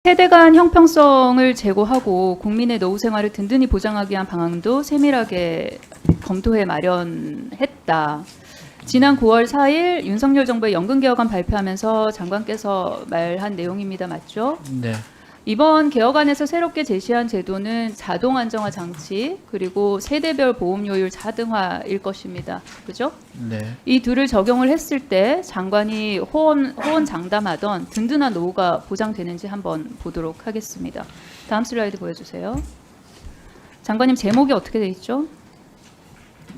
세대 간 형평성을 제고하고 국민의 노후 생활을 든든히 보장하기 위한 방안도 세밀하게 검토해 마련했다. 지난 9월 4일 윤석열 정부의 연금개혁안 발표하면서 장관께서 말한 내용입니다. 맞죠? 네. 이번 개혁안에서 새롭게 제시한 제도는 자동 안정화 장치 그리고 세대별 보험료율 자등화일 것입니다. 그죠? 네. 이 둘을 적용을 했을 때 장관이 호언장담하던 든든한 노후가 보장되는지 한번 보도록 하겠습니다. 다음 슬라이드 보여주세요. 장관님 제목이 어떻게 돼 있죠?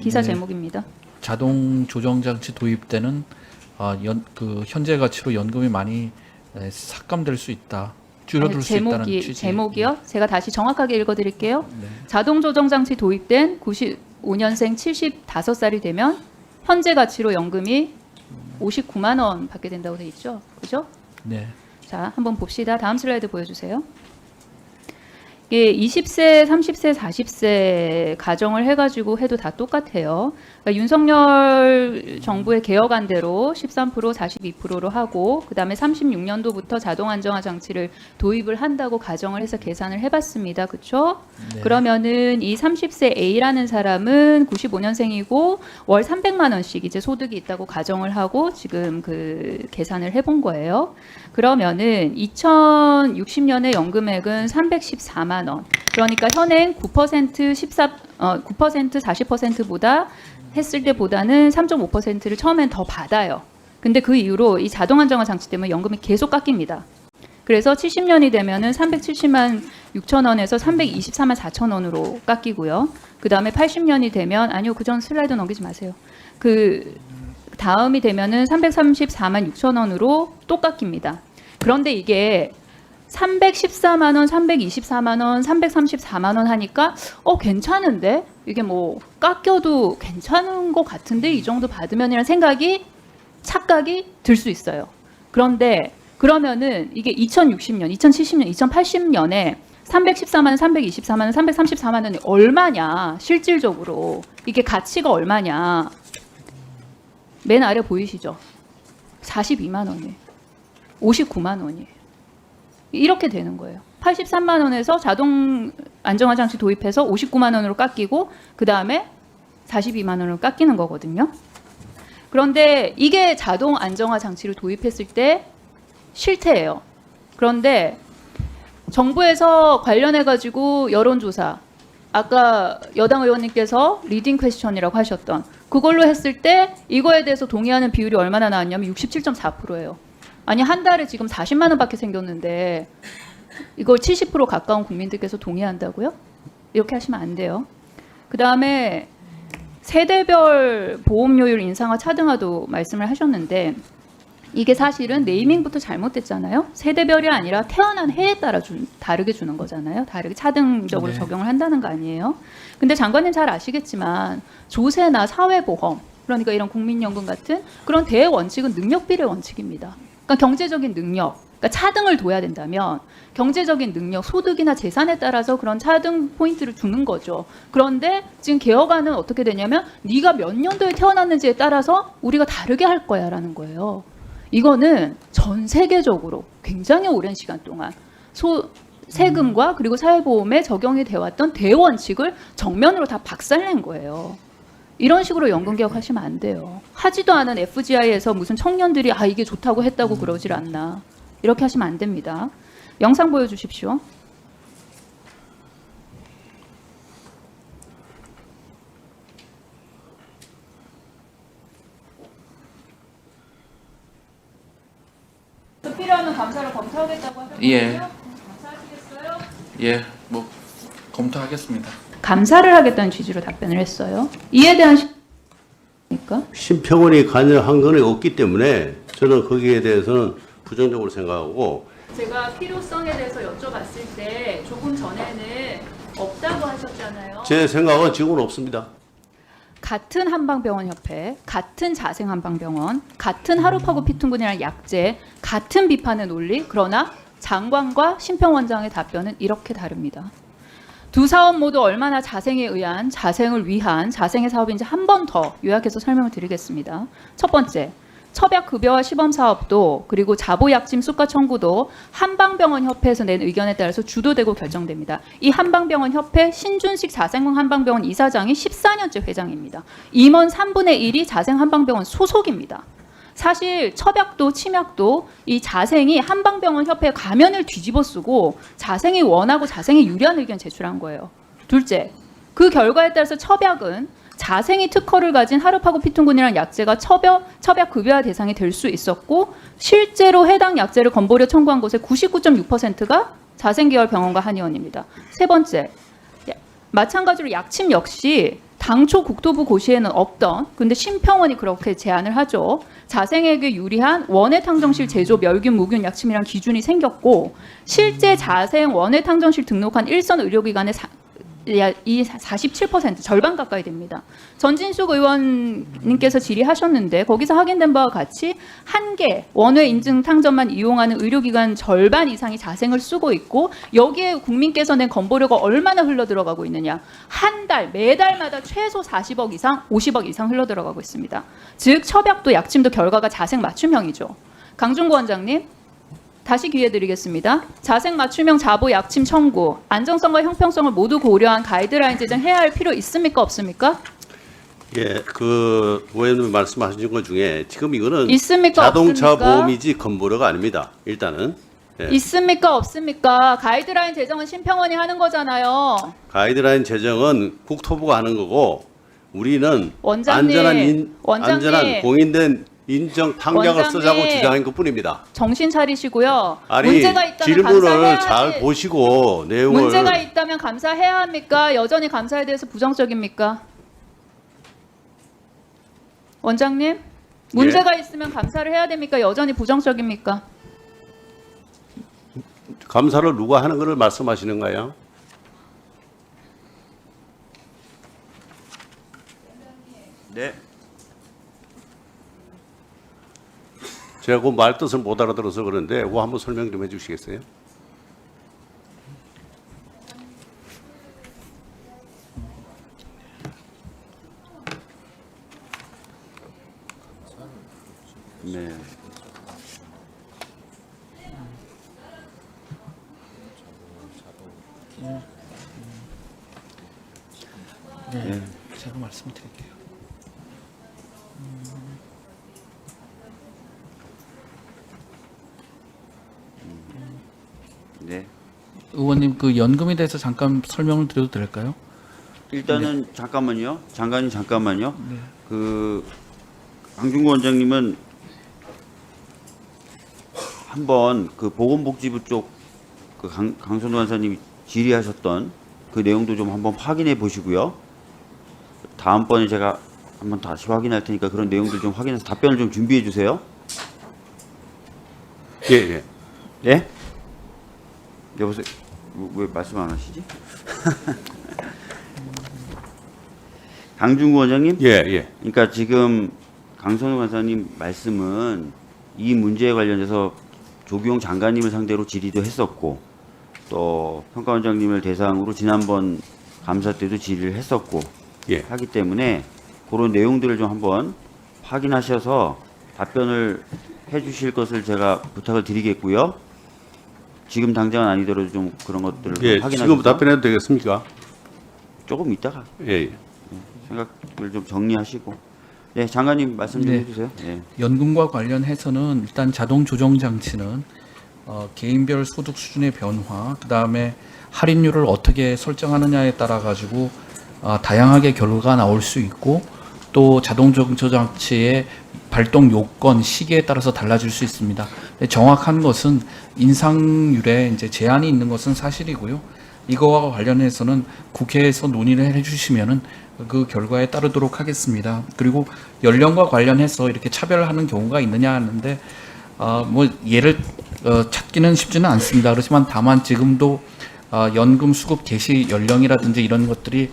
기사 네. 제목입니다. 자동 조정 장치 도입 때는 현재 가치로 연금이 많이 삭감될 수 있다. 줄어들 수 있다는 취지. 제목이요? 제가 다시 정확하게 읽어드릴게요. 네. 자동 조정 장치 도입된 95년생 75살이 되면 현재 가치로 연금이 59만 원 받게 된다고 돼 있죠. 그죠? 네. 자, 한번 봅시다. 다음 슬라이드 보여주세요. 이게 20세, 30세, 40세 가정을 해가지고 해도 다 똑같아요. 그러니까 윤석열 정부의 개혁안대로 13%, 42%로 하고 그 다음에 36년도부터 자동 안정화 장치를 도입을 한다고 가정을 해서 계산을 해봤습니다. 그렇죠? 네. 그러면은 이 30세 A라는 사람은 95년생이고 월 300만 원씩 이제 소득이 있다고 가정을 하고 지금 그 계산을 해본 거예요. 그러면은 2060년의 연금액은 314만 원. 그러니까 현행 9% 40%보다 했을 때보다는 3.5%를 처음엔 더 받아요. 근데 그 이후로 이 자동 안정화 장치 때문에 연금이 계속 깎입니다. 그래서 70년이 되면은 370만 6천 원에서 324만 4천 원으로 깎이고요. 그 다음에 80년이 되면 아니요, 그 전 슬라이드 넘기지 마세요. 그 다음이 되면은 334만 6천 원으로 또 깎입니다. 그런데 이게 314만 원, 324만 원, 334만 원 하니까 괜찮은데? 이게 뭐 깎여도 괜찮은 것 같은데 이 정도 받으면이라는 착각이 들 수 있어요. 그런데 그러면은 이게 2060년, 2070년, 2080년에 314만 원, 324만 원, 334만 원이 얼마냐? 실질적으로 이게 가치가 얼마냐? 맨 아래 보이시죠? 42만 원이에요. 59만 원이에요. 이렇게 되는 거예요. 83만 원에서 자동 안정화 장치 도입해서 59만 원으로 깎이고 그 다음에 42만 원으로 깎이는 거거든요. 그런데 이게 자동 안정화 장치를 도입했을 때 실태예요. 그런데 정부에서 관련해가지고 여론조사, 아까 여당 의원님께서 리딩 퀘스천이라고 하셨던 그걸로 했을 때 이거에 대해서 동의하는 비율이 얼마나 나왔냐면 67.4%예요. 아니 한 달에 지금 40만 원밖에 생겼는데 이걸 70% 가까운 국민들께서 동의한다고요? 이렇게 하시면 안 돼요. 그 다음에 세대별 보험료율 인상화 차등화도 말씀을 하셨는데 이게 사실은 네이밍부터 잘못됐잖아요. 세대별이 아니라 태어난 해에 따라 다르게 주는 거잖아요. 다르게 차등적으로 네. 적용을 한다는 거 아니에요. 근데 장관님 잘 아시겠지만 조세나 사회보험 그러니까 이런 국민연금 같은 그런 대원칙은 능력비례 원칙입니다. 그러니까 경제적인 능력, 그러니까 차등을 둬야 된다면 경제적인 능력, 소득이나 재산에 따라서 그런 차등 포인트를 주는 거죠. 그런데 지금 개혁안은 어떻게 되냐면 네가 몇 년도에 태어났는지에 따라서 우리가 다르게 할 거야라는 거예요. 이거는 전 세계적으로 굉장히 오랜 시간 동안 세금과 그리고 사회보험에 적용이 되어왔던 대원칙을 정면으로 다 박살낸 거예요. 이런 식으로 연금개혁 하시면 안 돼요. 하지도 않은 FGI에서 무슨 청년들이 이게 좋다고 했다고 그러질 않나. 이렇게 하시면 안 됩니다. 영상 보여주십시오. 필요하면 감사를 검토하겠다고 하셨거든요. 예. 감사하시겠어요? 예. 뭐 검토하겠습니다. 감사를 하겠다는 취지로 답변을 했어요. 이에 대한 그러니까 심평원이 관여한 건 없기 때문에 저는 거기에 대해서는 부정적으로 생각하고 제가 필요성에 대해서 여쭤봤을 때 조금 전에는 없다고 하셨잖아요. 제 생각은 지금은 없습니다. 같은 한방병원협회, 같은 자생한방병원, 같은 하루파고 피퉁군이라는 약제, 같은 비판의 논리, 그러나 장관과 심평원장의 답변은 이렇게 다릅니다. 두 사업 모두 얼마나 자생에 의한, 자생을 위한 자생의 사업인지 한 번 더 요약해서 설명을 드리겠습니다. 첫 번째, 첩약급여화 시범사업도 그리고 자보약침 수가 청구도 한방병원협회에서 낸 의견에 따라서 주도되고 결정됩니다. 이 한방병원협회 신준식 자생한방병원 이사장이 14년째 회장입니다. 임원 3분의 1이 자생한방병원 소속입니다. 사실 첩약도 침약도 이 자생이 한방병원 협회 가면을 뒤집어 쓰고 자생이 원하고 자생이 유리한 의견 제출한 거예요. 둘째, 그 결과에 따라서 첩약은 자생이 특허를 가진 하르파고 피퉁군이라는 약제가 첩약 급여화 대상이 될 수 있었고 실제로 해당 약제를 건보료 청구한 곳의 99.6%가 자생계열 병원과 한의원입니다. 세 번째, 마찬가지로 약침 역시 당초 국토부 고시에는 없던, 근데 심평원이 그렇게 제안을 하죠. 자생에게 유리한 원해탕정실 제조 멸균 무균 약침이란 기준이 생겼고 실제 자생 원해탕정실 등록한 일선 의료기관의 이 47% 절반 가까이 됩니다. 전진숙 의원님께서 질의하셨는데 거기서 확인된 바와 같이 한 개 원외 인증 탕전만 이용하는 의료기관 절반 이상이 자생을 쓰고 있고 여기에 국민께서 낸 건보료가 얼마나 흘러 들어가고 있느냐. 한 달 매달마다 최소 40억 이상 50억 이상 흘러 들어가고 있습니다. 즉 첩약도 약침도 결과가 자생 맞춤형이죠. 강준구 원장님 다시 기회 드리겠습니다. 자생 맞춤형 자보 약침 청구, 안정성과 형평성을 모두 고려한 가이드라인 제정해야 할 필요 있습니까 없습니까? 예, 그 의원님 말씀하신 것 중에 지금 이거는 있습니까 자동차 없습니까? 보험이지 건보료가 아닙니다. 일단은 예. 있습니까 없습니까? 가이드라인 제정은 심평원이 하는 거잖아요. 가이드라인 제정은 국토부가 하는 거고 우리는 원장님, 안전한 공인된 인정 탕약을 원장님, 쓰자고 주장한 것뿐입니다. 정신 차리시고요. 아니 문제가 있다면 질문을 감사해야지. 잘 보시고 내용을 문제가 있다면 감사해야 합니까? 여전히 감사에 대해서 부정적입니까? 원장님, 문제가 있으면 감사를 해야 됩니까? 여전히 부정적입니까? 감사를 누가 하는 것을 말씀하시는 거예요? 네. 제가 그 말 뜻을 못 알아들어서 그런데 그거 한번 설명 좀 해주시겠어요? 네. 네, 제가 말씀드릴게요. 네. 의원님 그 연금에 대해서 잠깐 설명을 드려도 될까요? 일단은 잠깐만요. 장관님 잠깐만요. 네. 그 강준구 원장님은 한번 그 보건복지부 쪽 그 강선우 간사님이 질의하셨던 그 내용도 좀 한번 확인해 보시고요. 다음번에 제가 한번 다시 확인할 테니까 그런 내용들 좀 확인해서 답변을 좀 준비해 주세요. 예, 예. 네? 여보세요. 왜 말씀 안 하시지? 강준구 원장님? 예, 예. 그러니까 지금 강선우 간사님 말씀은 이 문제에 관련해서 조규용 장관님을 상대로 질의도 했었고 또 평가원장님을 대상으로 지난번 감사 때도 질의를 했었고 예. 하기 때문에 그런 내용들을 좀 한번 확인하셔서 답변을 해주실 것을 제가 부탁을 드리겠고요. 지금 당장은 아니더라도 좀 그런 것들을 예, 확인하셔서 지금 답변해도 되겠습니까? 조금 있다가 예, 예. 생각을 좀 정리하시고 네 장관님 말씀 좀 네. 해주세요. 네. 연금과 관련해서는 일단 자동 조정 장치는 개인별 소득 수준의 변화, 그 다음에 할인율을 어떻게 설정하느냐에 따라 가지고 다양하게 결과가 나올 수 있고 또 자동 조정 장치의 발동 요건, 시기에 따라서 달라질 수 있습니다. 정확한 것은 인상률에 이제 제한이 있는 것은 사실이고요. 이거와 관련해서는 국회에서 논의를 해주시면은 그 결과에 따르도록 하겠습니다. 그리고 연령과 관련해서 이렇게 차별하는 경우가 있느냐 하는데 뭐 예를 찾기는 쉽지는 않습니다. 그렇지만 다만 지금도 연금 수급 개시 연령이라든지 이런 것들이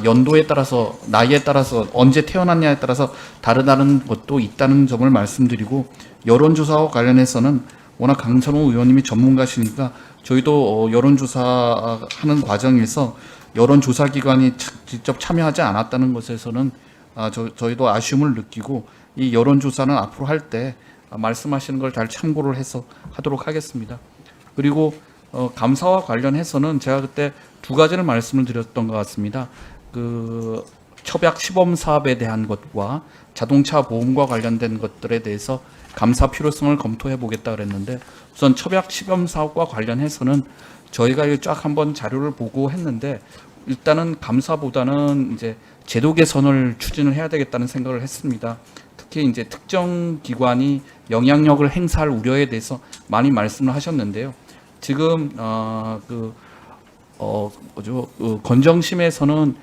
연도에 따라서 나이에 따라서 언제 태어났냐에 따라서 다르다는 것도 있다는 점을 말씀드리고 여론조사와 관련해서는 워낙 강선호 의원님이 전문가시니까 저희도 여론조사하는 과정에서 여론조사기관이 직접 참여하지 않았다는 것에서는 저희도 아쉬움을 느끼고 이 여론조사는 앞으로 할 때 말씀하시는 걸 잘 참고를 해서 하도록 하겠습니다. 그리고 감사와 관련해서는 제가 그때 두 가지를 말씀을 드렸던 것 같습니다. 그 첩약 시범 사업에 대한 것과 자동차 보험과 관련된 것들에 대해서 감사 필요성을 검토해 보겠다 그랬는데, 우선 첩약 시범 사업과 관련해서는 저희가 이거 쫙 한번 자료를 보고 했는데, 일단은 감사보다는 이제 제도 개선을 추진을 해야 되겠다는 생각을 했습니다. 특히 이제 특정 기관이 영향력을 행사할 우려에 대해서 많이 말씀을 하셨는데요. 지금 건정심에서는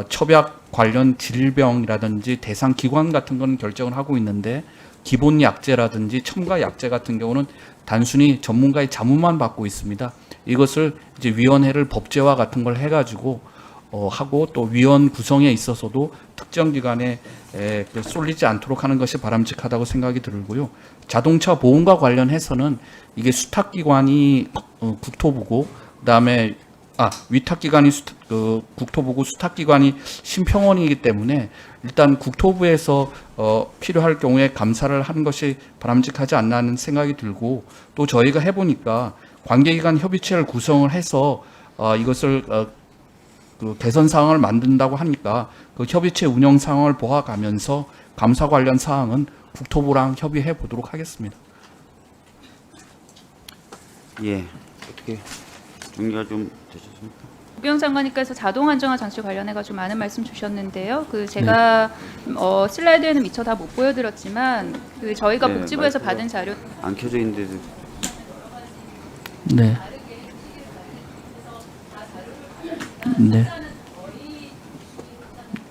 첩약 관련 질병이라든지 대상 기관 같은 건 결정을 하고 있는데, 기본 약제라든지 첨가 약제 같은 경우는 단순히 전문가의 자문만 받고 있습니다. 이것을 이제 위원회를 법제화 같은 걸 해가지고 하고, 또 위원 구성에 있어서도 특정 기관에 쏠리지 않도록 하는 것이 바람직하다고 생각이 들고요. 자동차 보험과 관련해서는 이게 수탁기관이 국토부고, 그다음에 위탁기관이 국토부고 수탁기관이 심평원이기 때문에 일단 국토부에서 필요할 경우에 감사를 하는 것이 바람직하지 않나 하는 생각이 들고, 또 저희가 해보니까 관계기관 협의체를 구성을 해서 이것을 그 개선 사항을 만든다고 하니까 그 협의체 운영 상황을 보아가면서 감사 관련 사항은 국토부랑 협의해 보도록 하겠습니다. 예, 어떻게 정리가 좀 되셨습니까? 국영장관님께서 자동 안정화 장치 관련해 가지고 많은 말씀 주셨는데요. 그 제가 슬라이드에는 미처 다 못 보여드렸지만 그 저희가 네, 복지부에서 마이크가- 받은 자료 안 켜져 있는데도 네. 네.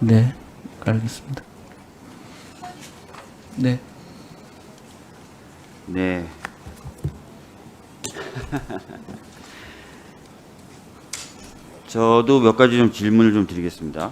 네. 알겠습니다. 네. 네. 저도 몇 가지 좀 질문을 좀 드리겠습니다.